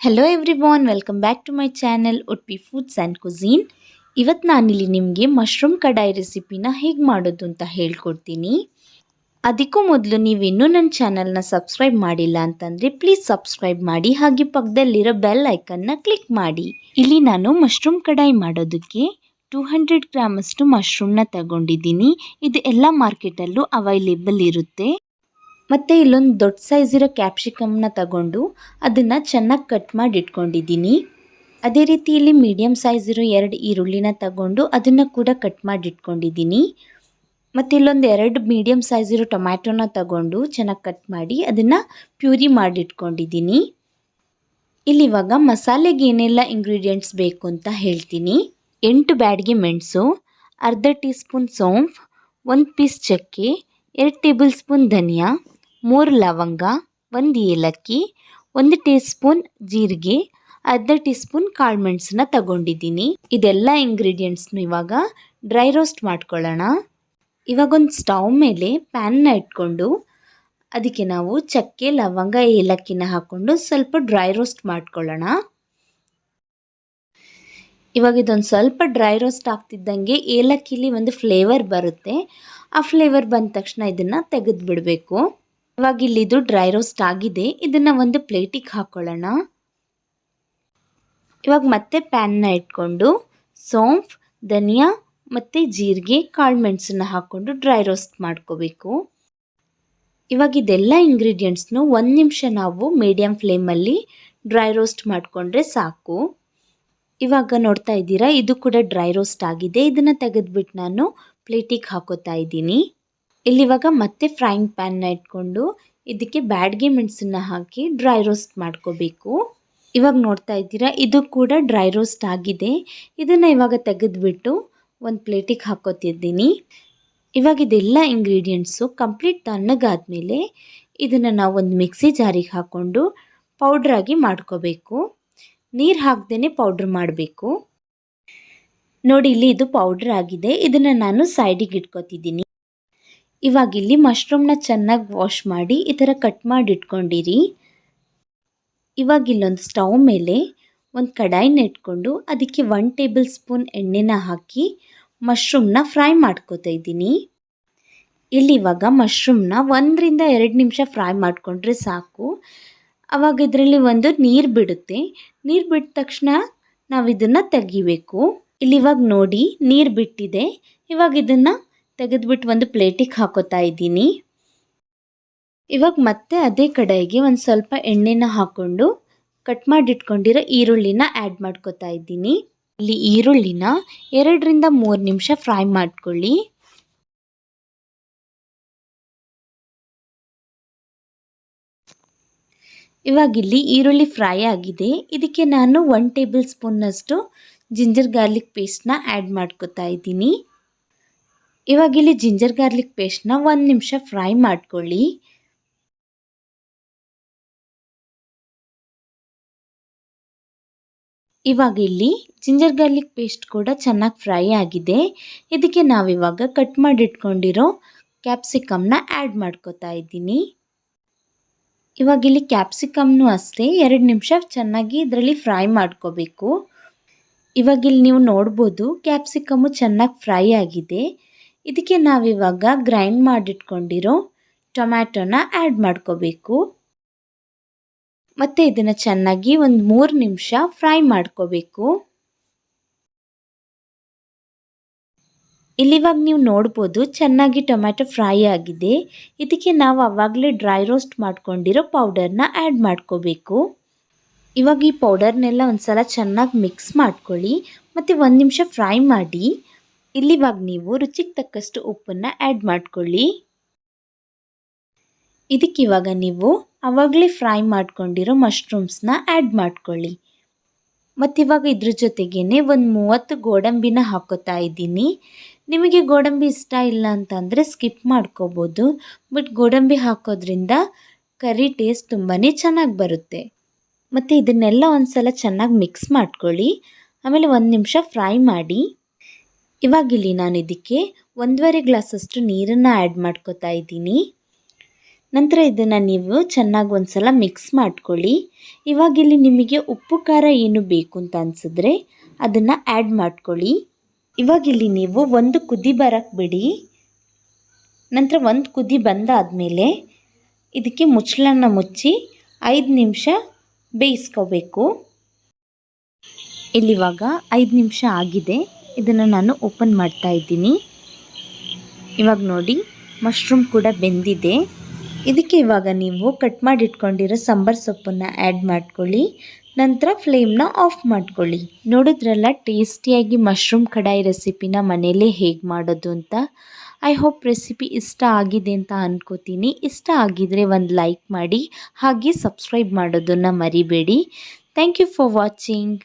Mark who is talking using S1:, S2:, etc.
S1: Hello everyone, welcome back to my channel Udupi foods and cuisine. ಇವತ್ತು ನಾನಿಲ್ಲಿ ನಿಮಗೆ mushroom ಕಡಾಯಿ ರೆಸಿಪಿನ ಹೇಗೆ ಮಾಡೋದು ಅಂತ ಹೇಳ್ಕೊಡ್ತೀನಿ. ಅದಕ್ಕೂ ಮೊದಲು ನೀವಿನ್ನೂ ನನ್ನ ಚಾನಲ್ನ ಸಬ್ಸ್ಕ್ರೈಬ್ ಮಾಡಿಲ್ಲ ಅಂತಂದರೆ ಪ್ಲೀಸ್ ಸಬ್ಸ್ಕ್ರೈಬ್ ಮಾಡಿ, ಹಾಗೆ ಪಕ್ಕದಲ್ಲಿರೋ ಬೆಲ್ ಐಕನ್ನ ಕ್ಲಿಕ್ ಮಾಡಿ. ಇಲ್ಲಿ ನಾನು ಮಶ್ರೂಮ್ ಕಡಾಯಿ ಮಾಡೋದಕ್ಕೆ 200 ಗ್ರಾಮಷ್ಟು ಮಶ್ರೂಮ್ನ ತಗೊಂಡಿದ್ದೀನಿ. ಇದು ಎಲ್ಲ ಮಾರ್ಕೆಟಲ್ಲೂ ಅವೈಲೇಬಲ್ ಇರುತ್ತೆ. ಮತ್ತು ಇಲ್ಲೊಂದು ದೊಡ್ಡ ಸೈಜ್ ಇರೋ ಕ್ಯಾಪ್ಸಿಕಮ್ನ ತಗೊಂಡು ಅದನ್ನು ಚೆನ್ನಾಗಿ ಕಟ್ ಮಾಡಿ ಇಟ್ಕೊಂಡಿದ್ದೀನಿ. ಅದೇ ರೀತಿ ಇಲ್ಲಿ ಮೀಡಿಯಮ್ ಸೈಜ್ ಇರೋ 2 ಈರುಳ್ಳಿನ ತಗೊಂಡು ಅದನ್ನು ಕೂಡ ಕಟ್ ಮಾಡಿ ಇಟ್ಕೊಂಡಿದ್ದೀನಿ. ಮತ್ತು ಇಲ್ಲೊಂದು 2 ಮೀಡಿಯಮ್ ಸೈಜ್ ಇರೋ ಟೊಮ್ಯಾಟೊನ ತಗೊಂಡು ಚೆನ್ನಾಗಿ ಕಟ್ ಮಾಡಿ ಅದನ್ನು ಪ್ಯೂರಿ ಮಾಡಿ ಇಟ್ಕೊಂಡಿದ್ದೀನಿ. ಇಲ್ಲಿ ಇವಾಗ ಮಸಾಲೆಗೆ ಏನೆಲ್ಲ ಇಂಗ್ರೀಡಿಯೆಂಟ್ಸ್ ಬೇಕು ಅಂತ ಹೇಳ್ತೀನಿ. 8 ಬ್ಯಾಡಗಿ ಮೆಣಸು, ಅರ್ಧ ಟೀ ಸ್ಪೂನ್ ಸೋಂಫ್, 1 ಪೀಸ್ ಚಕ್ಕೆ, 2 ಟೇಬಲ್ ಸ್ಪೂನ್ ಧನಿಯಾ, 3 ಲವಂಗ, 1 ಏಲಕ್ಕಿ, 1 ಟೀ ಸ್ಪೂನ್ ಜೀರಿಗೆ, ಅರ್ಧ ಟೀ ಸ್ಪೂನ್ ಕಾಳು ಮೆಣಸನ್ನ ತಗೊಂಡಿದ್ದೀನಿ. ಇದೆಲ್ಲ ಇಂಗ್ರೀಡಿಯೆಂಟ್ಸ್ನು ಇವಾಗ ಡ್ರೈ ರೋಸ್ಟ್ ಮಾಡ್ಕೊಳ್ಳೋಣ. ಇವಾಗೊಂದು ಸ್ಟವ್ ಮೇಲೆ ಪ್ಯಾನ್ನ ಇಟ್ಕೊಂಡು ಅದಕ್ಕೆ ನಾವು ಚಕ್ಕೆ, ಲವಂಗ, ಏಲಕ್ಕಿನ ಹಾಕ್ಕೊಂಡು ಸ್ವಲ್ಪ ಡ್ರೈ ರೋಸ್ಟ್ ಮಾಡ್ಕೊಳ್ಳೋಣ. ಇವಾಗ ಇದೊಂದು ಸ್ವಲ್ಪ ಡ್ರೈ ರೋಸ್ಟ್ ಆಗ್ತಿದ್ದಂಗೆ ಏಲಕ್ಕಿಲಿ ಒಂದು ಫ್ಲೇವರ್ ಬರುತ್ತೆ. ಆ ಫ್ಲೇವರ್ ಬಂದ ತಕ್ಷಣ ಇದನ್ನು ತೆಗೆದು ಬಿಡಬೇಕು. ಇವಾಗ ಇಲ್ಲಿದು ಡ್ರೈ ರೋಸ್ಟ್ ಆಗಿದೆ. ಇದನ್ನು ಒಂದು ಪ್ಲೇಟಿಗೆ ಹಾಕ್ಕೊಳ್ಳೋಣ. ಇವಾಗ ಮತ್ತೆ ಪ್ಯಾನ್ನ ಇಟ್ಕೊಂಡು ಸೋಂಫ್, ಧನಿಯಾ ಮತ್ತು ಜೀರಿಗೆ, ಕಾಳು ಮೆಣಸನ್ನ ಹಾಕ್ಕೊಂಡು ಡ್ರೈ ರೋಸ್ಟ್ ಮಾಡ್ಕೋಬೇಕು. ಇವಾಗ ಇದೆಲ್ಲ ಇಂಗ್ರೀಡಿಯೆಂಟ್ಸ್ನು 1 ನಿಮಿಷ ನಾವು ಮೀಡಿಯಮ್ ಫ್ಲೇಮಲ್ಲಿ ಡ್ರೈ ರೋಸ್ಟ್ ಮಾಡಿಕೊಂಡ್ರೆ ಸಾಕು. ಇವಾಗ ನೋಡ್ತಾ ಇದ್ದೀರಾ, ಇದು ಕೂಡ ಡ್ರೈ ರೋಸ್ಟ್ ಆಗಿದೆ. ಇದನ್ನು ತೆಗೆದುಬಿಟ್ಟು ನಾನು ಪ್ಲೇಟಿಗೆ ಹಾಕೋತಾ ಇದ್ದೀನಿ. ಇಲ್ಲಿವಾಗ ಮತ್ತೆ ಫ್ರೈಯಿಂಗ್ ಪ್ಯಾನ್ನ ಇಟ್ಕೊಂಡು ಇದಕ್ಕೆ ಬ್ಯಾಡಗಿ ಮೆಣಸನ್ನ ಹಾಕಿ ಡ್ರೈ ರೋಸ್ಟ್ ಮಾಡ್ಕೋಬೇಕು. ಇವಾಗ ನೋಡ್ತಾ ಇದ್ದೀರಾ, ಇದು ಕೂಡ ಡ್ರೈ ರೋಸ್ಟ್ ಆಗಿದೆ. ಇದನ್ನು ಇವಾಗ ತೆಗೆದುಬಿಟ್ಟು ಒಂದು ಪ್ಲೇಟಿಗೆ ಹಾಕೋತಿದ್ದೀನಿ. ಇವಾಗ ಇದೆಲ್ಲ ಇಂಗ್ರೀಡಿಯೆಂಟ್ಸು ಕಂಪ್ಲೀಟ್ ತಣ್ಣಗಾದ್ಮೇಲೆ ಇದನ್ನು ನಾವು ಒಂದು ಮಿಕ್ಸಿ ಜಾರಿಗೆ ಹಾಕ್ಕೊಂಡು ಪೌಡ್ರಾಗಿ ಮಾಡ್ಕೋಬೇಕು. ನೀರು ಹಾಕ್ದೇ ಪೌಡ್ರ್ ಮಾಡಬೇಕು. ನೋಡಿ, ಇಲ್ಲಿ ಇದು ಪೌಡ್ರ್ ಆಗಿದೆ. ಇದನ್ನು ನಾನು ಸೈಡಿಗೆ ಇಟ್ಕೋತಿದ್ದೀನಿ. ಇವಾಗ ಇಲ್ಲಿ ಮಶ್ರೂಮ್ನ ಚೆನ್ನಾಗಿ ವಾಶ್ ಮಾಡಿ ಈ ಥರ ಕಟ್ ಮಾಡಿ ಇಟ್ಕೊಂಡಿರಿ. ಇವಾಗ ಇಲ್ಲೊಂದು ಸ್ಟವ್ ಮೇಲೆ ಒಂದು ಕಡಾಯಿನ ಇಟ್ಕೊಂಡು ಅದಕ್ಕೆ 1 ಟೇಬಲ್ ಸ್ಪೂನ್ ಎಣ್ಣೆನ ಹಾಕಿ ಮಶ್ರೂಮ್ನ ಫ್ರೈ ಮಾಡ್ಕೋತಾ ಇದ್ದೀನಿ. ಇಲ್ಲಿ ಇವಾಗ ಮಶ್ರೂಮ್ನ 1 ರಿಂದ 2 ನಿಮಿಷ ಫ್ರೈ ಮಾಡಿಕೊಂಡ್ರೆ ಸಾಕು. ಆವಾಗ ಇದರಲ್ಲಿ ಒಂದು ನೀರು ಬಿಡುತ್ತೆ. ನೀರು ಬಿಟ್ಟ ತಕ್ಷಣ ನಾವು ಇದನ್ನು ತೆಗಿಬೇಕು. ಇಲ್ಲಿ ಇವಾಗ ನೋಡಿ, ನೀರು ಬಿಟ್ಟಿದೆ. ಇವಾಗ ಇದನ್ನು ತೆಗೆದುಬಿಟ್ಟು ಒಂದು ಪ್ಲೇಟಿಗೆ ಹಾಕೋತಾ ಇದ್ದೀನಿ. ಇವಾಗ ಮತ್ತೆ ಅದೇ ಕಡಾಯಿಗೆ ಒಂದು ಸ್ವಲ್ಪ ಎಣ್ಣೆನ ಹಾಕ್ಕೊಂಡು ಕಟ್ ಮಾಡಿಟ್ಕೊಂಡಿರೋ ಈರುಳ್ಳಿನ ಆ್ಯಡ್ ಮಾಡ್ಕೋತಾ ಇದ್ದೀನಿ. ಇಲ್ಲಿ ಈರುಳ್ಳಿನ 2 ರಿಂದ 3 ನಿಮಿಷ ಫ್ರೈ ಮಾಡ್ಕೊಳ್ಳಿ. ಇವಾಗ ಇಲ್ಲಿ ಈರುಳ್ಳಿ ಫ್ರೈ ಆಗಿದೆ. ಇದಕ್ಕೆ ನಾನು 1 ಟೇಬಲ್ ಸ್ಪೂನ್ನಷ್ಟು ಜಿಂಜರ್ ಗಾರ್ಲಿಕ್ ಪೇಸ್ಟ್ನ ಆ್ಯಡ್ ಮಾಡ್ಕೋತಾ ಇದ್ದೀನಿ. ಇವಾಗ ಇಲ್ಲಿ ಜಿಂಜರ್ ಗಾರ್ಲಿಕ್ ಪೇಸ್ಟ್ನ 1 ನಿಮಿಷ ಫ್ರೈ ಮಾಡ್ಕೊಳ್ಳಿ. ಇವಾಗ ಇಲ್ಲಿ ಜಿಂಜರ್ ಗಾರ್ಲಿಕ್ ಪೇಸ್ಟ್ ಕೂಡ ಚೆನ್ನಾಗಿ ಫ್ರೈ ಆಗಿದೆ. ಇದಕ್ಕೆ ನಾವಿವಾಗ ಕಟ್ ಮಾಡಿಟ್ಕೊಂಡಿರೋ ಕ್ಯಾಪ್ಸಿಕಮ್ನ ಆ್ಯಡ್ ಮಾಡ್ಕೋತಾ ಇದ್ದೀನಿ. ಇವಾಗ ಇಲ್ಲಿ ಕ್ಯಾಪ್ಸಿಕಮ್ನು ಅಷ್ಟೇ 2 ನಿಮಿಷ ಚೆನ್ನಾಗಿ ಇದರಲ್ಲಿ ಫ್ರೈ ಮಾಡ್ಕೋಬೇಕು. ಇವಾಗ ಇಲ್ಲಿ ನೀವು ನೋಡ್ಬೋದು, ಕ್ಯಾಪ್ಸಿಕಮ್ಮು ಚೆನ್ನಾಗಿ ಫ್ರೈ ಆಗಿದೆ. ಇದಕ್ಕೆ ನಾವಿವಾಗ ಗ್ರೈಂಡ್ ಮಾಡಿಟ್ಕೊಂಡಿರೋ ಟೊಮ್ಯಾಟೊನ ಆ್ಯಡ್ ಮಾಡ್ಕೋಬೇಕು. ಮತ್ತು ಇದನ್ನು ಚೆನ್ನಾಗಿ ಒಂದು 3 ನಿಮಿಷ ಫ್ರೈ ಮಾಡ್ಕೋಬೇಕು. ಇಲ್ಲಿವಾಗ ನೀವು ನೋಡ್ಬೋದು, ಚೆನ್ನಾಗಿ ಟೊಮ್ಯಾಟೊ ಫ್ರೈ ಆಗಿದೆ. ಇದಕ್ಕೆ ನಾವು ಆವಾಗಲೇ ಡ್ರೈ ರೋಸ್ಟ್ ಮಾಡ್ಕೊಂಡಿರೋ ಪೌಡರ್ನ ಆ್ಯಡ್ ಮಾಡ್ಕೋಬೇಕು. ಇವಾಗ ಈ ಪೌಡರ್ನೆಲ್ಲ ಒಂದು ಸಲ ಚೆನ್ನಾಗಿ ಮಿಕ್ಸ್ ಮಾಡ್ಕೊಳ್ಳಿ ಮತ್ತು 1 ನಿಮಿಷ ಫ್ರೈ ಮಾಡಿ. ಇಲ್ಲಿವಾಗ ನೀವು ರುಚಿಗೆ ತಕ್ಕಷ್ಟು ಉಪ್ಪನ್ನು ಆ್ಯಡ್ ಮಾಡ್ಕೊಳ್ಳಿ. ಇದಕ್ಕಿವಾಗ ನೀವು ಆವಾಗಲೇ ಫ್ರೈ ಮಾಡ್ಕೊಂಡಿರೋ ಮಶ್ರೂಮ್ಸ್ನ ಆ್ಯಡ್ ಮಾಡ್ಕೊಳ್ಳಿ. ಮತ್ತಿವಾಗ ಇದ್ರ ಜೊತೆಗೇ ಒಂದು 30 ಗೋಡಂಬಿನ ಹಾಕೋತಾ ಇದ್ದೀನಿ. ನಿಮಗೆ ಗೋಡಂಬಿ ಇಷ್ಟ ಇಲ್ಲ ಅಂತಂದರೆ ಸ್ಕಿಪ್ ಮಾಡ್ಕೋಬೋದು. ಬಟ್ ಗೋಡಂಬಿ ಹಾಕೋದ್ರಿಂದ ಕರಿ ಟೇಸ್ಟ್ ತುಂಬಾ ಚೆನ್ನಾಗಿ ಬರುತ್ತೆ. ಮತ್ತು ಇದನ್ನೆಲ್ಲ ಒಂದು ಸಲ ಚೆನ್ನಾಗಿ ಮಿಕ್ಸ್ ಮಾಡ್ಕೊಳ್ಳಿ. ಆಮೇಲೆ 1 ನಿಮಿಷ ಫ್ರೈ ಮಾಡಿ. ಇವಾಗಿಲ್ಲಿ ನಾನು ಇದಕ್ಕೆ 1.5 ಗ್ಲಾಸಷ್ಟು ನೀರನ್ನು ಆ್ಯಡ್ ಮಾಡ್ಕೋತಾ ಇದ್ದೀನಿ. ನಂತರ ಇದನ್ನು ನೀವು ಚೆನ್ನಾಗಿ ಒಂದ್ಸಲ ಮಿಕ್ಸ್ ಮಾಡ್ಕೊಳ್ಳಿ. ಇವಾಗ ಇಲ್ಲಿ ನಿಮಗೆ ಉಪ್ಪು ಖಾರ ಏನು ಬೇಕು ಅಂತ ಅನಿಸಿದ್ರೆ ಅದನ್ನು ಆ್ಯಡ್ ಮಾಡ್ಕೊಳ್ಳಿ. ಇವಾಗಿಲ್ಲಿ ನೀವು ಒಂದು ಕುದಿ ಬರಕ್ಕೆ ಬಿಡಿ. ನಂತರ ಒಂದು ಕುದಿ ಬಂದಾದಮೇಲೆ ಇದಕ್ಕೆ ಮುಚ್ಚಳನ ಮುಚ್ಚಿ 5 ನಿಮಿಷ ಬೇಯಿಸ್ಕೋಬೇಕು. ಇಲ್ಲಿವಾಗ 5 ನಿಮಿಷ ಆಗಿದೆ. ಇದನ್ನು ನಾನು ಓಪನ್ ಮಾಡ್ತಾ ಇದ್ದೀನಿ. ಇವಾಗ ನೋಡಿ ಮಶ್ರೂಮ್ ಕೂಡ ಬೆಂದಿದೆ. ಇದಕ್ಕೆ ಇವಾಗ ನೀವು ಕಟ್ ಮಾಡಿ ಇಟ್ಕೊಂಡಿರೋ ಸಾಂಬಾರು ಸೊಪ್ಪನ್ನು ಆ್ಯಡ್ ಮಾಡ್ಕೊಳ್ಳಿ. ನಂತರ ಫ್ಲೇಮ್ನ ಆಫ್ ಮಾಡ್ಕೊಳ್ಳಿ. ನೋಡಿದ್ರಲ್ಲ ಟೇಸ್ಟಿಯಾಗಿ ಮಶ್ರೂಮ್ ಕಡಾಯಿ ರೆಸಿಪಿನ ಮನೆಯಲ್ಲೇ ಹೇಗೆ ಮಾಡೋದು ಅಂತ. ಐ ಹೋಪ್ ರೆಸಿಪಿ ಇಷ್ಟ ಆಗಿದೆ ಅಂತ ಅಂದ್ಕೋತೀನಿ. ಇಷ್ಟ ಆಗಿದರೆ ಒಂದು ಲೈಕ್ ಮಾಡಿ, ಹಾಗೆ ಸಬ್ಸ್ಕ್ರೈಬ್ ಮಾಡೋದನ್ನು ಮರಿಬೇಡಿ. Thank you for watching.